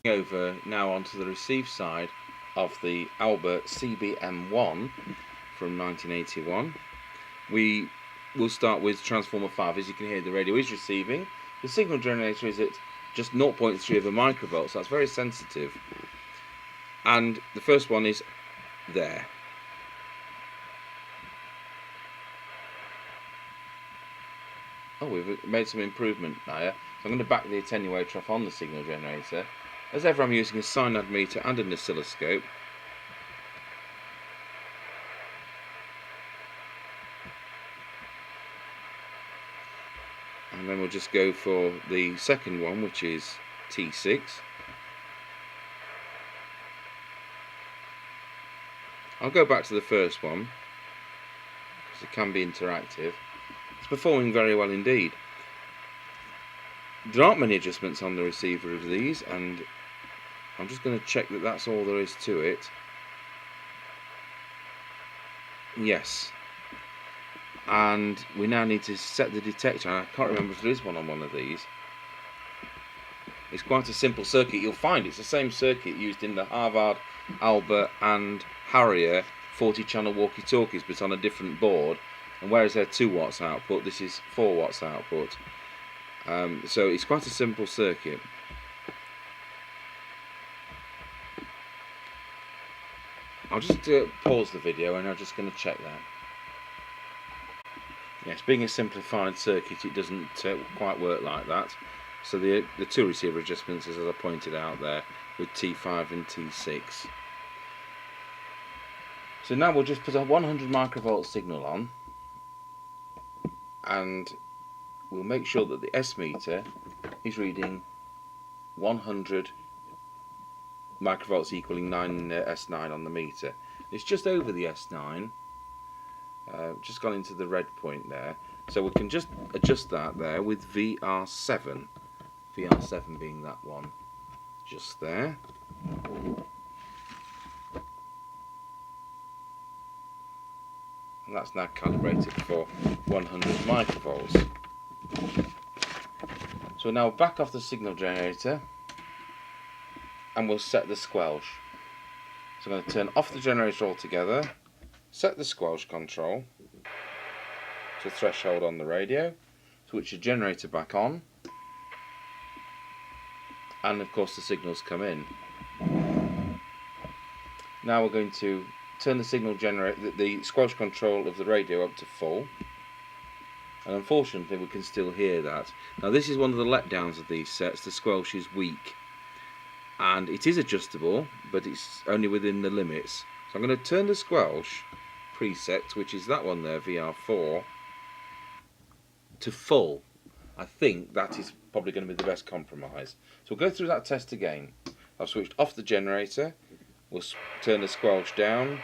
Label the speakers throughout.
Speaker 1: Over now onto the receive side of the Alba CBM1 from 1981. We will start with transformer 5. As you can hear, the radio is receiving. The signal generator is at just 0.3 of a microvolt, so that's very sensitive. And the first one is there. Oh, we've made some improvement now. So I'm going to back the attenuator off on the signal generator. As ever, I'm using a synod meter and an oscilloscope. And then we'll just go for the second one, which is T6. I'll go back to the first one, because it can be interactive. It's performing very well indeed. There aren't many adjustments on the receiver of these, and I'm just going to check that that's all there is to it. Yes. And we now need to set the detector. I can't remember if there is one on one of these. It's quite a simple circuit. You'll find it's the same circuit used in the Harvard, Alba and Harrier 40-channel walkie-talkies, but on a different board. And whereas they're 2 watts output, this is 4 watts output. So it's quite a simple circuit. I'll just pause the video and I'm just going to check that. Yes, being a simplified circuit, it doesn't quite work like that. So the 2 receiver adjustments, as I pointed out there, with T5 and T6. So now we'll just put a 100 microvolt signal on, and we'll make sure that the S meter is reading 100 microvolts equaling 9 S9 on the meter. It's just over the S9, just gone into the red point there. So we can just adjust that there with VR7. VR7 being that one just there. And that's now calibrated for 100 microvolts. So now back off the signal generator and we'll set the squelch. So I'm going to turn off the generator altogether, set the squelch control to threshold on the radio, switch the generator back on, and of course the signals come in. Now we're going to turn the signal generator, the squelch control of the radio up to full, and unfortunately we can still hear that. Now this is one of the letdowns of these sets. The squelch is weak and it is adjustable, but it's only within the limits. So I'm going to turn the squelch preset, which is that one there, VR4, to full. I think that is probably going to be the best compromise. So we'll go through that test again. I've switched off the generator, we'll turn the squelch down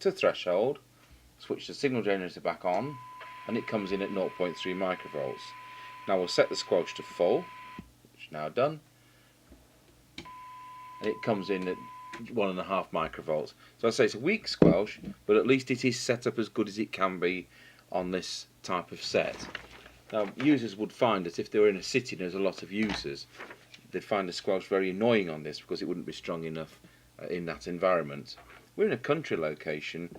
Speaker 1: to threshold, switch the signal generator back on, and it comes in at 0.3 microvolts. Now we'll set the squelch to full, which is now done, and it comes in at 1.5 microvolts. So I say it's a weak squelch, but at least it is set up as good as it can be on this type of set. Now users would find that if they were in a city and there's a lot of users, they'd find the squelch very annoying on this because it wouldn't be strong enough in that environment. We're in a country location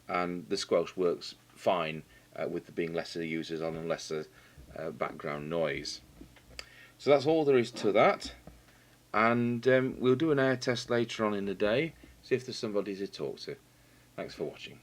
Speaker 1: and the squelch works fine with there being lesser users on and lesser background noise. So that's all there is to that, and we'll do an air test later on in the day, see if there's somebody to talk to. Thanks for watching.